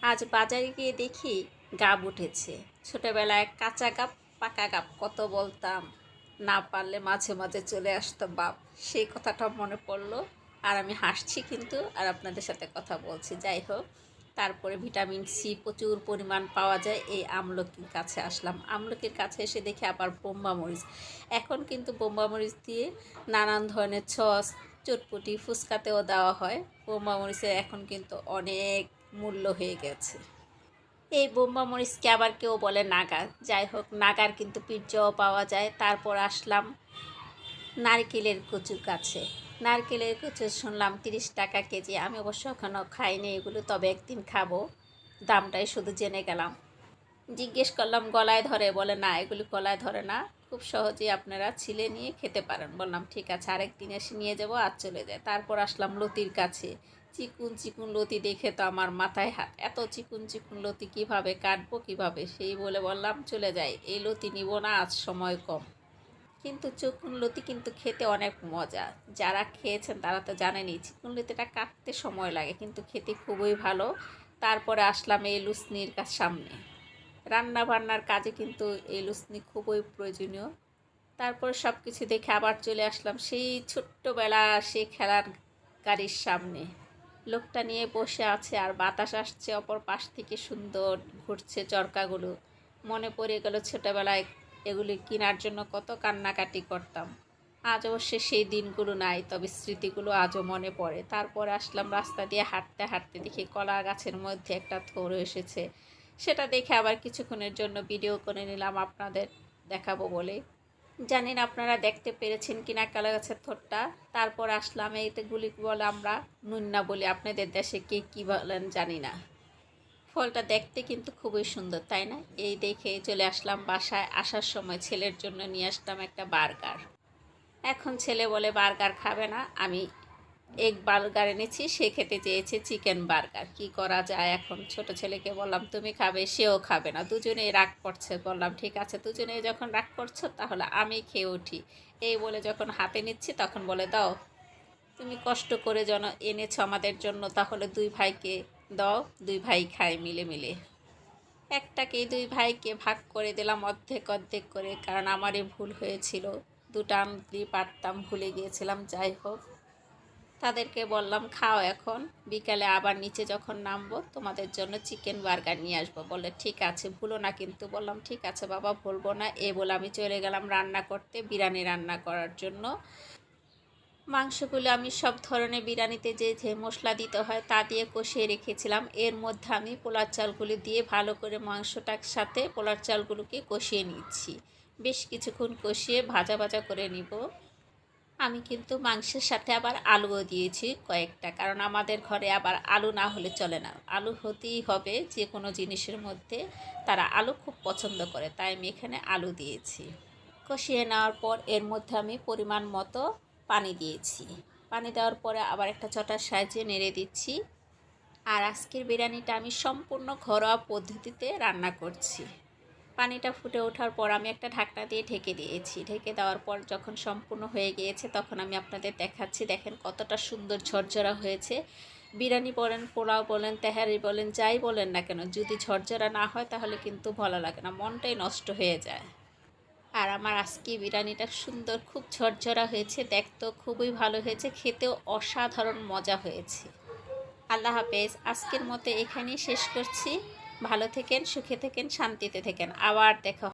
আজ বাজারে গিয়ে দেখি গাব উঠেছে। ছোটবেলায় কাঁচা গাব পাকা গাব কত বলতাম, না পারলে মাঝে মাঝে চলে আসতো বাপ। সেই কথাটা মনে পড়লো, আর আমি হাসছি কিন্তু, আর আপনাদের সাথে কথা বলছি। যাই হোক, তারপরে ভিটামিন সি প্রচুর পরিমাণ পাওয়া যায় এই আমলকির কাছে আসলাম। আমলকির কাছে এসে দেখি আবার বোম্বা মরিচ। এখন কিন্তু বোম্বা মরিচ দিয়ে নানান ধরনের সস, চটপটি, ফুচকাতেও দেওয়া হয়। বোম্বা মরিচের এখন কিন্তু অনেক মূল্য হয়ে গেছে। এই বোম্বা মরিচকে আবার কেউ বলে নাগার। যাই হোক, নাগার কিন্তু পিৎজাও পাওয়া যায়। তারপর আসলাম নারকেলের কচুর কাছে। নারকেলের কচু শুনলাম 30 টাকা কেজি। আমি অবশ্য এখনও খাইনি এগুলো, তবে একদিন খাবো। দামটাই শুধু জেনে গেলাম। জিজ্ঞেস করলাম গলায় ধরে, বলে না, এগুলি গলায় ধরে না, খুব সহজেই আপনারা ছিলে নিয়ে খেতে পারেন। বললাম ঠিক আছে, আরেকদিন এসে নিয়ে যাবো। আর চলে যায়। তারপর আসলাম লতির কাছে। চিকুন চিকুন লতি দেখে তো আমার মাথায় হাত। এত চিকুন চিকুন লতি কীভাবে কাটবো, কীভাবে, সেই বলে বললাম চলে যাই, এই লতি নিব না, আজ সময় কম। কিন্তু চিকুন লতি কিন্তু খেতে অনেক মজা। যারা খেয়েছেন তারা তো জানেনই, চিকুন লতিটা কাটতে সময় লাগে কিন্তু খেতে খুবই ভালো। তারপরে আসলাম এই লুসনির সামনে। রান্না বান্নার কাজে কিন্তু এই লুসনি খুবই প্রয়োজনীয়। তারপর সব কিছু দেখে আবার চলে আসলাম সেই ছোট্টবেলা, সেই খেলার গাড়ির সামনে। লোকটা নিয়ে বসে আছে আর বাতাস আসছে অপর পাশ থেকে, সুন্দর ঘুরছে চরকাগুলো। মনে পড়ে গেল ছোটোবেলায় এগুলি কেনার জন্য কত কান্নাকাটি করতাম। আজ অবশ্য সেই দিনগুলো নাই, তবে স্মৃতিগুলো আজও মনে পড়ে। তারপর আসলাম রাস্তা দিয়ে হাঁটতে হাঁটতে, দেখি কলা গাছের মধ্যে একটা থোড় এসেছে। সেটা দেখে আবার কিছুক্ষণের জন্য ভিডিও করে নিলাম আপনাদের দেখাবো বলে। জানি না আপনারা দেখতে পেরেছেন কিনা কলা গাছের থোড়টা। তারপর আসলাম এইগুলি বলে আমরা নুন্না বলি, আপনাদের দেশে কে কী বলেন জানি না। ফলটা দেখতে কিন্তু খুবই সুন্দর, তাই না? এই দেখে চলে আসলাম বাসায়। আসার সময় ছেলের জন্য নিয়ে আসলাম একটা বার্গার। এখন ছেলে বলে বার্গার খাবে না, আমি এগ বার্গার এনেছি, সে খেতে চেয়েছে চিকেন বার্গার। কি করা যায় এখন? ছোট ছেলেকে বললাম তুমি খাবে, সেও খাবে না, দুজনেই রাগ করছে। বললাম ঠিক আছে, দুজনেই যখন রাগ করছো তাহলে আমি খেয়ে উঠি। এই বলে যখন হাতে নিচ্ছি তখন বলে দাও, তুমি কষ্ট করে যেন এনেছো আমাদের জন্য, তাহলে দুই ভাইকে দাও, দুই ভাই খাই মিলে মিলে। একটাকেই দুই ভাইকে ভাগ করে দিলাম অর্ধেক অর্ধেক করে, কারণ আমারই ভুল হয়েছিল, দুটা আনতেই পারতাম, ভুলে গিয়েছিলাম। যাই হোক, তাদেরকে বললাম খাও, এখন বিকালে আবার নিচে যখন নামবো তোমাদের জন্য চিকেন বার্গার নিয়ে আসবো। বলে ঠিক আছে, ভুলো না কিন্তু। বললাম ঠিক আছে বাবা, ভুলবো না। এ বলে আমি চলে গেলাম রান্না করতে, বিরিয়ানি রান্না করার জন্য। মাংসগুলো আমি সব ধরনের বিরিয়ানিতে যে মশলা দিতে হয় তা দিয়ে কষিয়ে রেখেছিলাম। এর মধ্যে আমি পোলার চালগুলো দিয়ে ভালো করে মাংসটার সাথে পোলার চালগুলোকে কষিয়ে নিচ্ছি। বেশ কিছুক্ষণ কষিয়ে ভাজা ভাজা করে নিব। আমি কিন্তু মাংসের সাথে আবার আলুও দিয়েছি কয়েকটা, কারণ আমাদের ঘরে আবার আলু না হলে চলে না। আলু হতেই হবে যে কোনো জিনিসের মধ্যে, তারা আলু খুব পছন্দ করে, তাই আমি এখানে আলু দিয়েছি। কষিয়ে নেওয়ার পর এর মধ্যে আমি পরিমাণ মতো পানি দিয়েছি। পানি দেওয়ার পরে আবার একটা চটার সাহায্যে নেড়ে দিচ্ছি। আর আজকের বিরিয়ানিটা আমি সম্পূর্ণ ঘরোয়া পদ্ধতিতে রান্না করছি। পানিটা ফুটে ওঠার পর আমি একটা ঢাকনা দিয়ে ঢেকে দিয়েছি। ঢেকে দেওয়ার পর যখন সম্পূর্ণ হয়ে গিয়েছে তখন আমি আপনাদের দেখাচ্ছি। দেখেন কতটা সুন্দর ঝরঝরা হয়েছে। বিরিয়ানি বলেন, পোলাও বলেন, তেহারি বলেন, যাই বলেন না কেন, যদি ঝরঝরা না হয় তাহলে কিন্তু ভালো লাগে না, মনটাই নষ্ট হয়ে যায়। আর আমার আজকে বিরিয়ানিটা সুন্দর, খুব ঝরঝরা হয়েছে, দেখতেও খুবই ভালো হয়েছে, খেতেও অসাধারণ মজা হয়েছে। আল্লাহ হাফেজ। আজকের মতো এখানেই শেষ করছি। ভালো থেকেন, সুখে থেকেন, শান্তিতে থেকেন। আবার দেখা